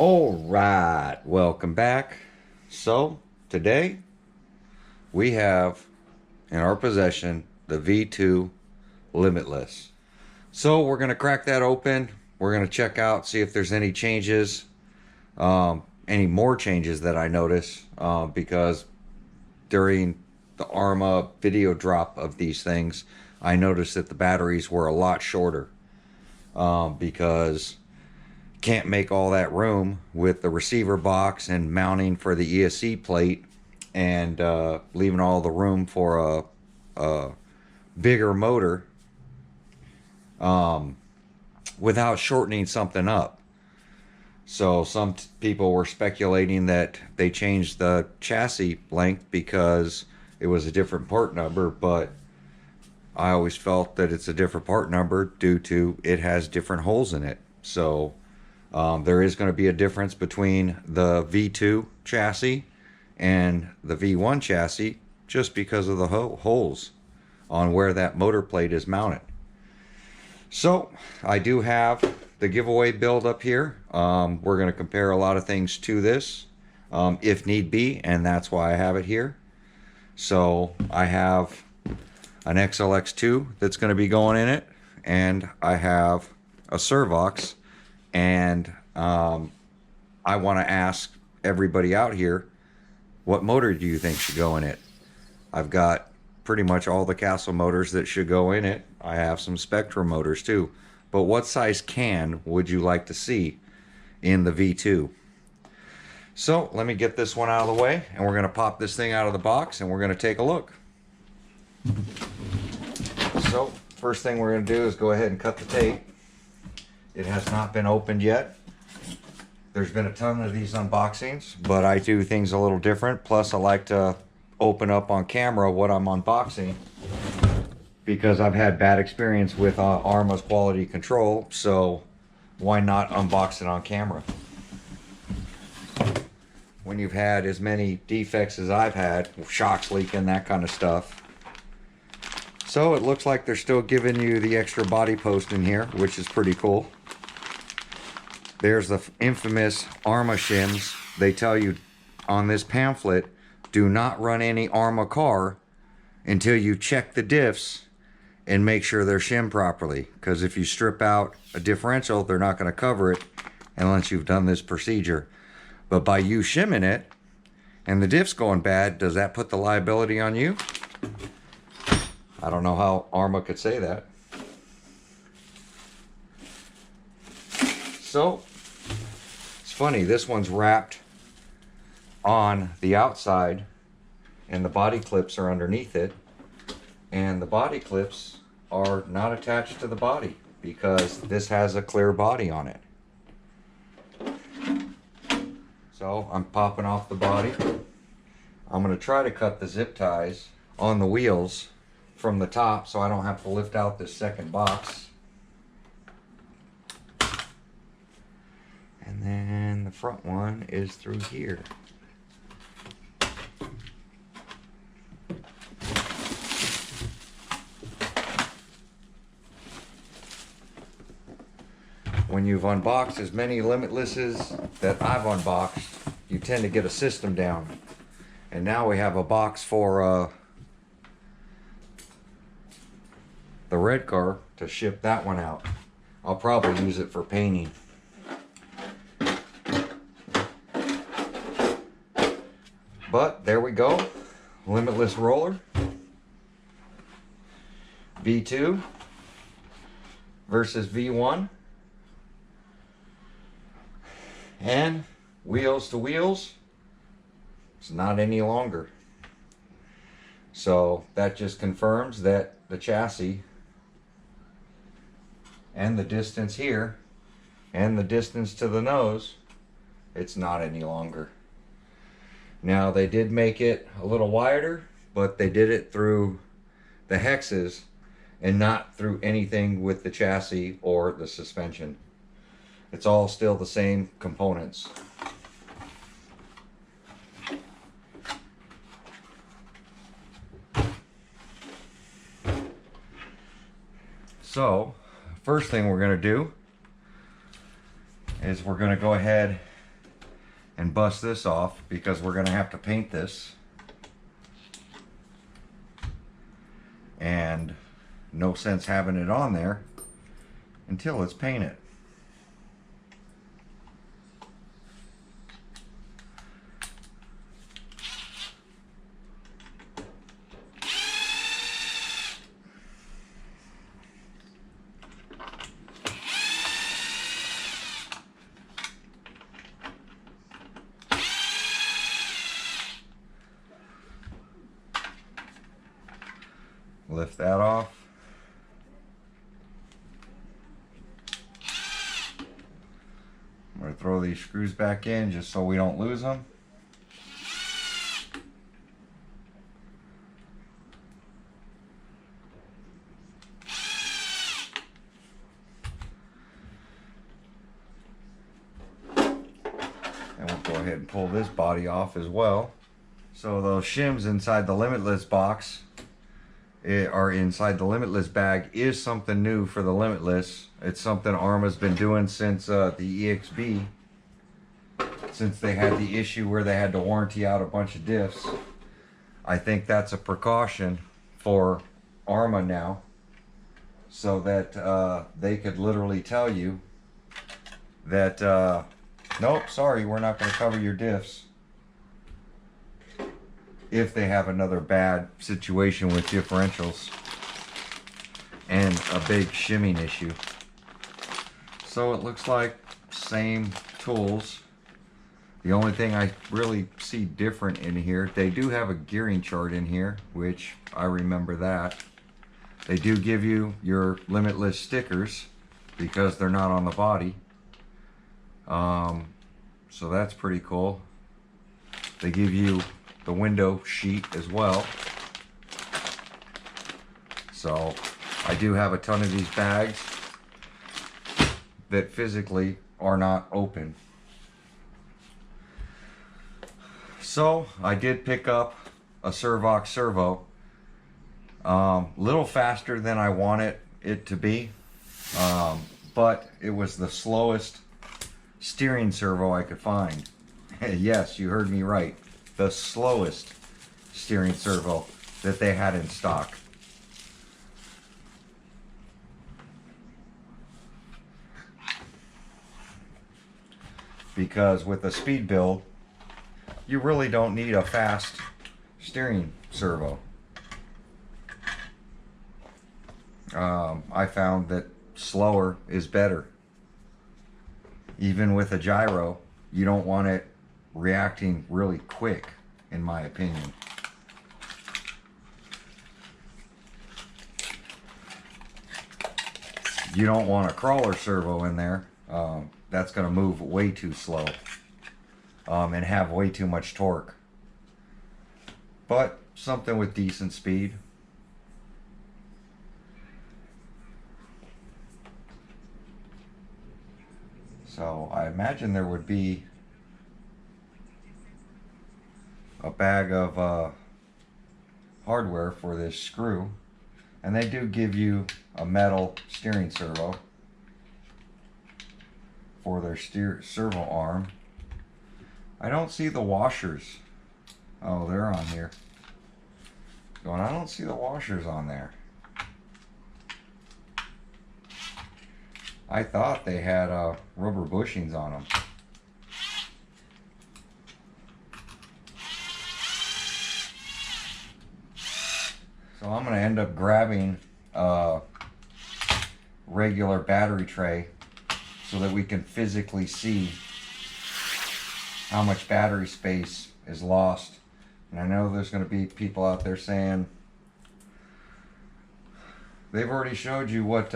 All right, welcome back. So today we have in our possession the V2 Limitless. So we're going to crack that open. We're going to check out, see if there's any changes, any more changes that I notice, because during the Arrma video drop of these things, I noticed that the batteries were a lot shorter, because can't make all that room with the receiver box and mounting for the ESC plate, and leaving all the room for a bigger motor, without shortening something up. So some people were speculating that they changed the chassis length because it was a different part number, but I always felt that it's a different part number due to it has different holes in it. So there is going to be a difference between the V2 chassis and the V1 chassis just because of the holes on where that motor plate is mounted. So I do have the giveaway build up here. We're going to compare a lot of things to this, if need be, and that's why I have it here. So I have an XLX2 that's going to be going in it, and I have a Servox. And I want to ask everybody out here, what motor do you think should go in it? I've got pretty much all the Castle motors that should go in it. I have some Spectrum motors too. But what size can would you like to see in the V2? So let me get this one out of the way, and we're going to pop this thing out of the box and we're going to take a look. So first thing we're going to do is go ahead and cut the tape. It has not been opened yet. There's been a ton of these unboxings, but I do things a little different. Plus, I like to open up on camera what I'm unboxing because I've had bad experience with Arrma's quality control. So why not unbox it on camera? When you've had as many defects as I've had, shocks leaking, that kind of stuff. So it looks like they're still giving you the extra body post in here, which is pretty cool. There's the infamous Arrma shims. They tell you on this pamphlet, do not run any Arrma car until you check the diffs and make sure they're shimmed properly. Because if you strip out a differential, they're not going to cover it unless you've done this procedure. But by you shimming it and the diff's going bad, does that put the liability on you? I don't know how Arrma could say that. So it's funny, this one's wrapped on the outside and the body clips are underneath it, and the body clips are not attached to the body because this has a clear body on it. So I'm popping off the body. I'm going to try to cut the zip ties on the wheels from the top so I don't have to lift out this second box. And then the front one is through here. When you've unboxed as many Limitlesses that I've unboxed, you tend to get a system down. And now we have a box for the red car to ship that one out. I'll probably use it for painting. But there we go. Limitless roller. V2 versus V1. And wheels to wheels, it's not any longer. So that just confirms that the chassis and the distance here and the distance to the nose, it's not any longer. Now they did make it a little wider, but they did it through the hexes and not through anything with the chassis or the suspension. It's all still the same components. So, first thing we're going to do is we're going to go ahead and bust this off because we're going to have to paint this. And no sense having it on there until it's painted. Lift that off. I'm going to throw these screws back in just so we don't lose them. And we'll go ahead and pull this body off as well. So those shims inside the Limitless box are inside the Limitless bag is something new for the Limitless. It's something Arrma's been doing since the EXB, since they had the issue where they had to warranty out a bunch of diffs. I think that's a precaution for Arrma now, so that they could literally tell you that nope, sorry, we're not going to cover your diffs if they have another bad situation with differentials and a big shimming issue. So it looks like same tools. The only thing I really see different in here, they do have a gearing chart in here, which I remember that. They do give you your Limitless stickers because they're not on the body. So that's pretty cool. They give you the window sheet as well. So I do have a ton of these bags that physically are not open. So I did pick up a servo, little faster than I wanted it to be, but it was the slowest steering servo I could find. Yes, you heard me right. The slowest steering servo that they had in stock. Because with a speed build, you really don't need a fast steering servo. I found that slower is better. Even with a gyro, you don't want it reacting really quick, in my opinion. You don't want a crawler servo in there. That's going to move way too slow and have way too much torque. But something with decent speed. So I imagine there would be a bag of hardware for this screw, and they do give you a metal steering servo for their servo arm. I don't see the washers. Oh, they're on here. Going, I don't see the washers on there. I thought they had rubber bushings on them. So I'm going to end up grabbing a regular battery tray so that we can physically see how much battery space is lost. And I know there's going to be people out there saying they've already showed you what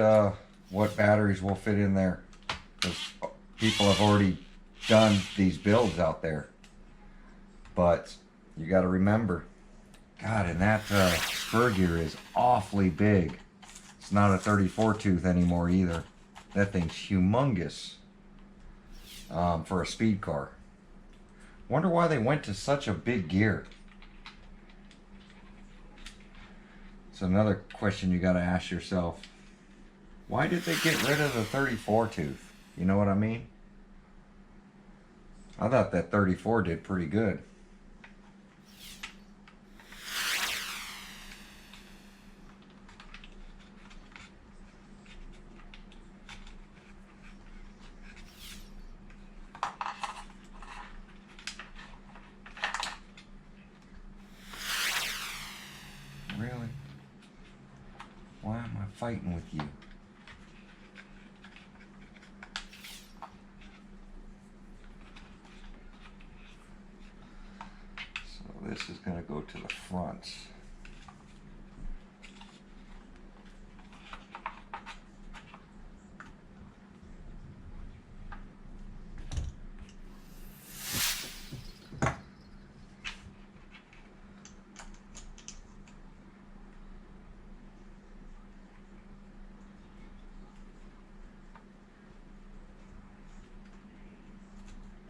batteries will fit in there, because people have already done these builds out there. But you got to remember, God, and that spur gear is awfully big. It's not a 34 tooth anymore either. That thing's humongous for a speed car. Wonder why they went to such a big gear. It's another question you got to ask yourself. Why did they get rid of the 34 tooth? You know what I mean? I thought that 34 did pretty good. Really? Why am I fighting with you? So this is going to go to the front.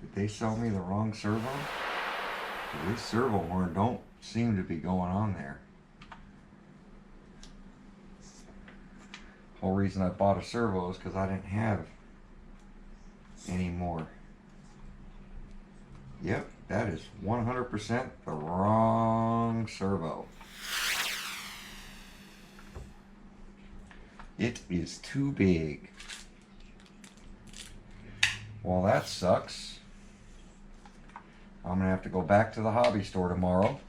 Did they sell me the wrong servo? This servo horn don't seem to be going on there. Whole reason I bought a servo is because I didn't have any more. Yep, that is 100% the wrong servo. It is too big. Well, that sucks. I'm gonna have to go back to the hobby store tomorrow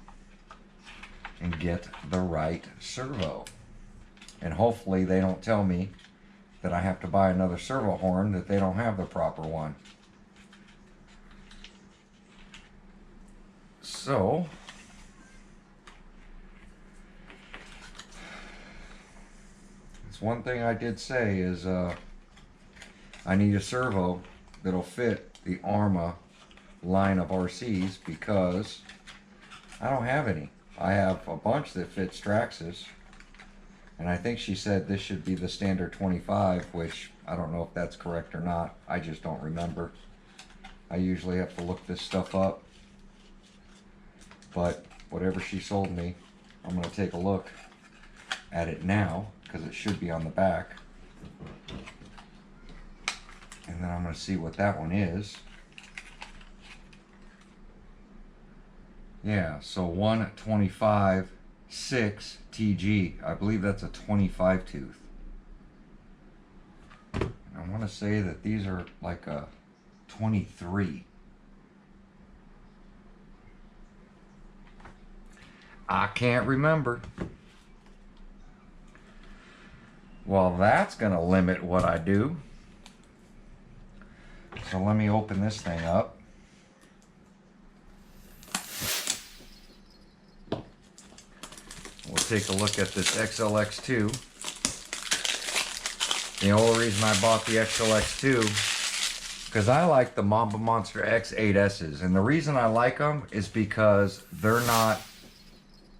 and get the right servo. And hopefully they don't tell me that I have to buy another servo horn, that they don't have the proper one. So, it's one thing I did say is I need a servo that'll fit the Arrma line of RCs, because I don't have any. I have a bunch that fit Straxes, and I think she said this should be the standard 25, which I don't know if that's correct or not. I just don't remember. I usually have to look this stuff up, but whatever she sold me, I'm going to take a look at it now, because it should be on the back, and then I'm going to see what that one is. Yeah, so 125 6 TG. I believe that's a 25 tooth. I want to say that these are like a 23. I can't remember. Well, that's going to limit what I do. So let me open this thing up. We'll take a look at this XLX2. The only reason I bought the XLX2, because I like the Mamba Monster X8Ss, and the reason I like them is because they're not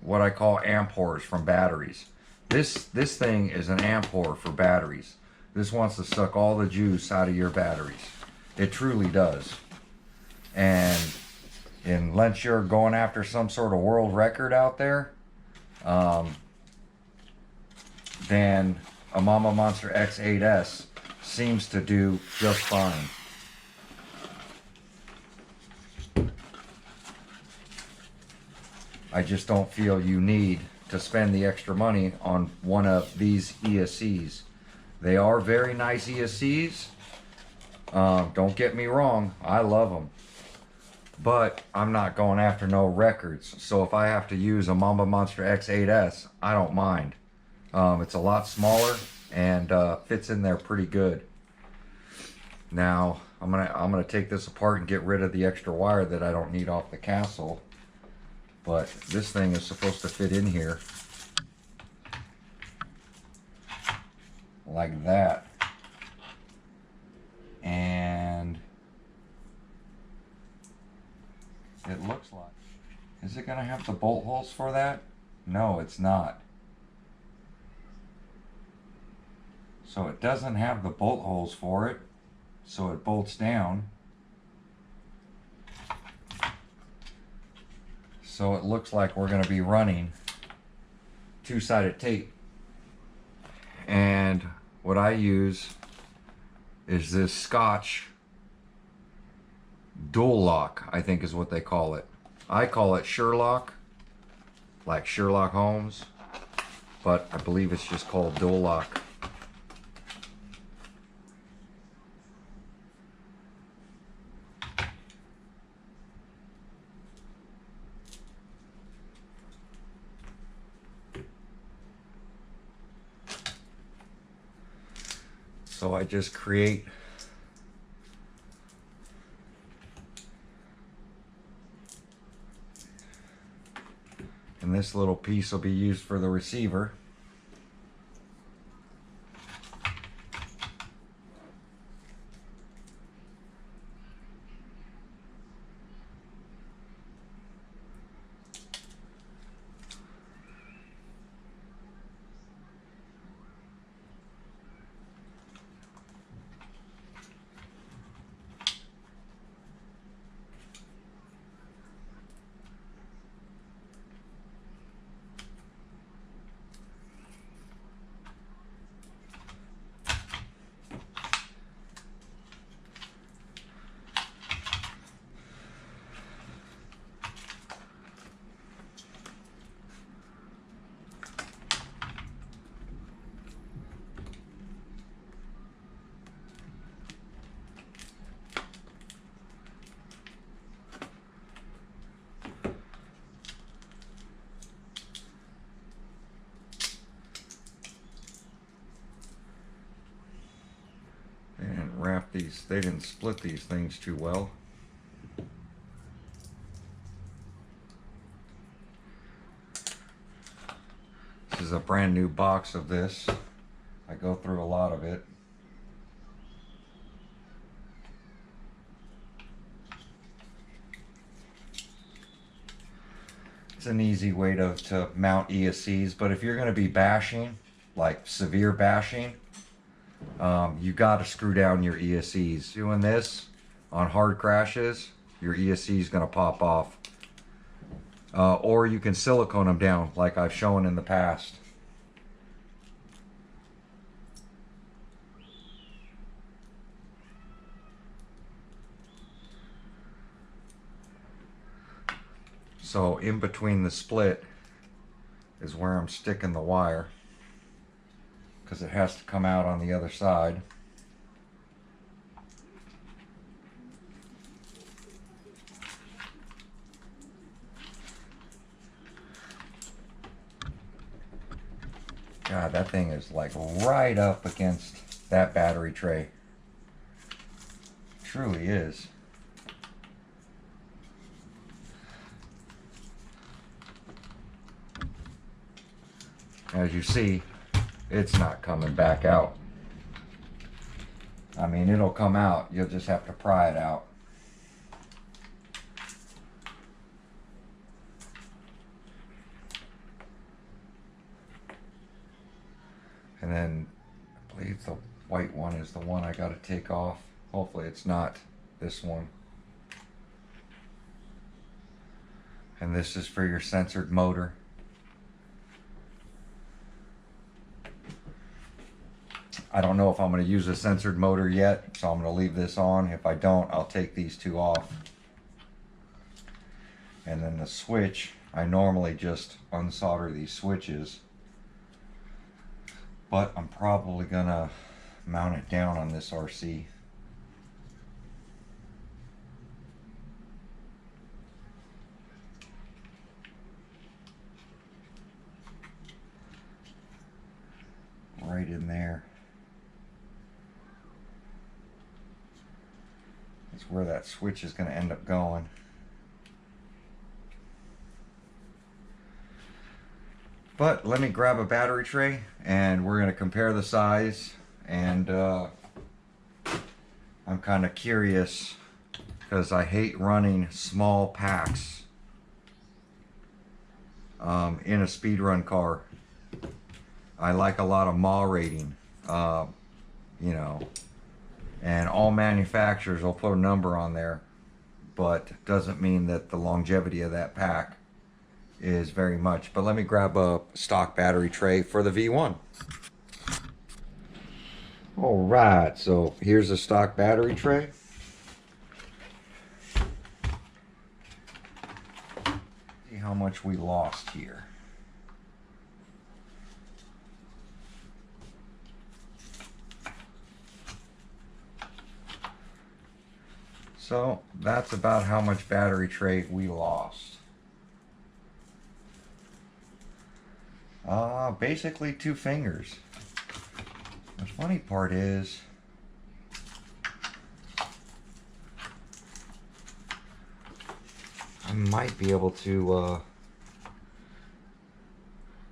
what I call amp whores from batteries. This thing is an amp whore for batteries. This wants to suck all the juice out of your batteries. It truly does. And unless you're going after some sort of world record out there, then a Mamba Monster X8S seems to do just fine. I just don't feel you need to spend the extra money on one of these ESCs. They are very nice ESCs. Don't get me wrong, I love them. But I'm not going after no records. So if I have to use a Mamba Monster X8S, I don't mind. It's a lot smaller and fits in there pretty good. Now I'm gonna take this apart and get rid of the extra wire that I don't need off the castle. But this thing is supposed to fit in here like that. And it looks like, is it gonna have the bolt holes for that? No, it's not. So it doesn't have the bolt holes for it, so it bolts down. So it looks like we're gonna be running two-sided tape. And what I use is this Scotch Dual lock, I think is what they call it. I call it Sherlock, like Sherlock Holmes, but I believe it's just called dual lock. So I just create and this little piece will be used for the receiver. Wrap these, they didn't split these things too well. This is a brand new box of this. I go through a lot of it. It's an easy way to mount ESCs, but if you're going to be bashing, like severe bashing, you got to screw down your ESCs. Doing this on hard crashes, your ESC is going to pop off. Or you can silicone them down like I've shown in the past. So in between the split is where I'm sticking the wire, because it has to come out on the other side. God, that thing is like right up against that battery tray. It truly is. As you see, it's not coming back out. I mean, it'll come out, you'll just have to pry it out. And then I believe the white one is the one I got to take off. Hopefully it's not this one. And this is for your censored motor. I don't know if I'm going to use a censored motor yet, so I'm going to leave this on. If I don't, I'll take these two off. And then the switch, I normally just unsolder these switches, but I'm probably going to mount it down on this RC. Right in there. It's where that switch is going to end up going. But let me grab a battery tray and we're going to compare the size. And I'm kind of curious because I hate running small packs in a speedrun car. I like a lot of mile rating, you know. And all manufacturers will put a number on there, but doesn't mean that the longevity of that pack is very much. But let me grab a stock battery tray for the V1. All right, so here's a stock battery tray. how much we lost here. So that's about how much battery tray we lost. Basically 2 fingers. The funny part is, I might be able to,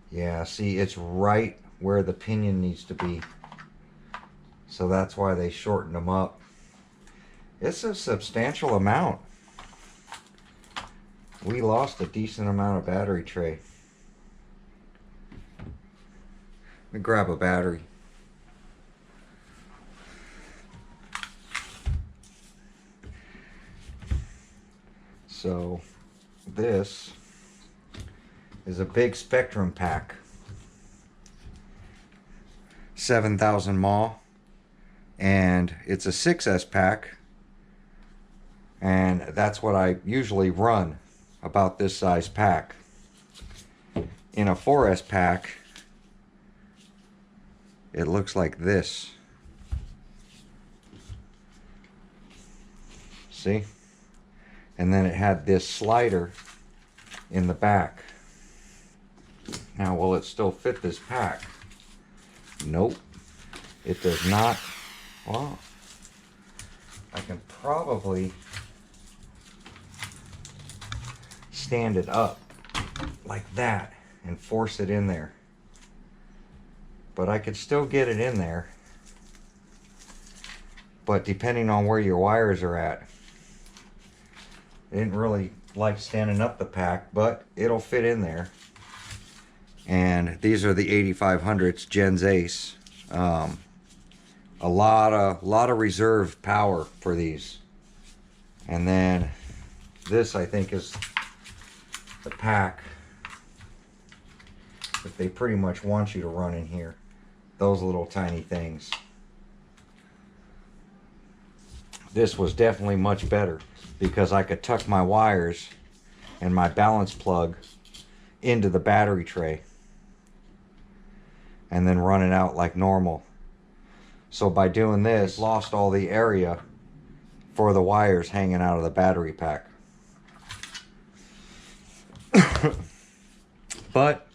yeah, see, it's right where the pinion needs to be. So that's why they shortened them up. It's a substantial amount. We lost a decent amount of battery tray. Let me grab a battery. So this is a big Spectrum pack. 7,000 mAh. And it's a 6S pack. And that's what I usually run, about this size pack. In a 4S pack, it looks like this. See? And then it had this slider in the back. Now, will it still fit this pack? Nope. It does not. Well, I can probably stand it up like that and force it in there. But I could still get it in there. But depending on where your wires are at. I didn't really like standing up the pack, but it'll fit in there. And these are the 8500s Gens Ace. A lot of reserve power for these. And then this, I think, is the pack that they pretty much want you to run in here. Those little tiny things. This was definitely much better because I could tuck my wires and my balance plug into the battery tray and then run it out like normal. So by doing this, lost all the area for the wires hanging out of the battery pack. But,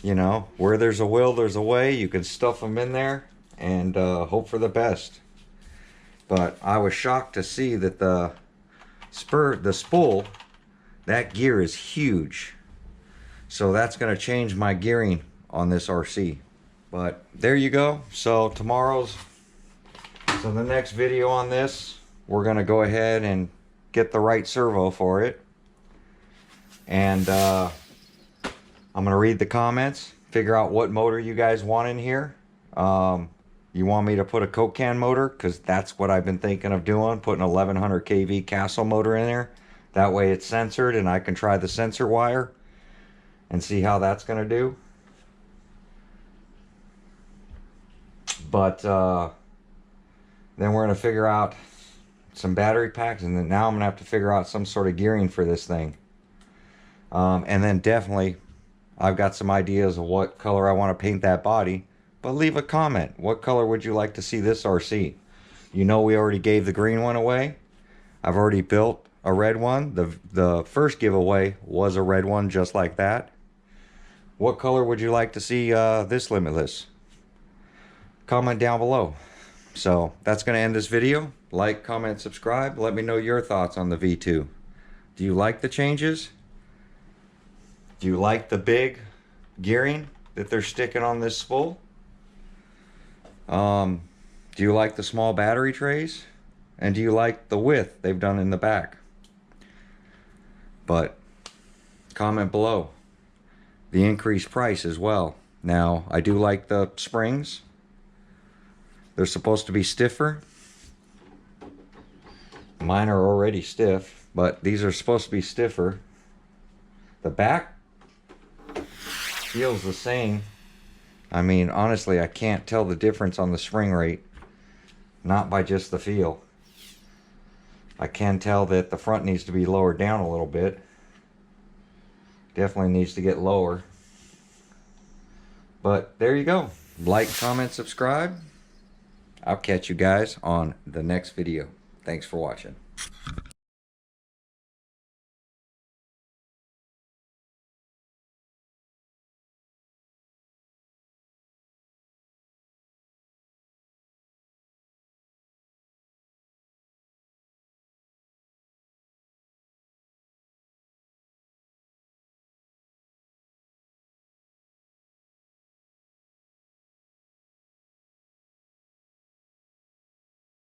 you know, where there's a will, there's a way. You can stuff them in there and hope for the best. But I was shocked to see that the spool, that gear is huge. So that's going to change my gearing on this RC. But there you go. So the next video on this, we're going to go ahead and get the right servo for it. And I'm going to read the comments, figure out what motor you guys want in here. You want me to put a Coke can motor? Because that's what I've been thinking of doing, putting an 1100 kV Castle motor in there. That way it's censored and I can try the sensor wire and see how that's going to do. But then we're going to figure out some battery packs, and then now I'm going to have to figure out some sort of gearing for this thing. And then definitely I've got some ideas of what color I want to paint that body. But leave a comment. What color would you like to see this RC? You know, we already gave the green one away. I've already built a red one. The first giveaway was a red one just like that. What color would you like to see this Limitless? Comment down below. So that's going to end this video. Like, comment, subscribe. Let me know your thoughts on the V2. Do you like the changes? Do you like the big gearing that they're sticking on this spool? Do you like the small battery trays? And do you like the width they've done in the back? But comment below. The increased price as well. Now, I do like the springs. They're supposed to be stiffer. Mine are already stiff, but these are supposed to be stiffer. The back feels the same. I mean, honestly, I can't tell the difference on the spring rate. Not by just the feel. I can tell that the front needs to be lowered down a little bit. Definitely needs to get lower. But there you go. Like, comment, subscribe. I'll catch you guys on the next video. Thanks for watching.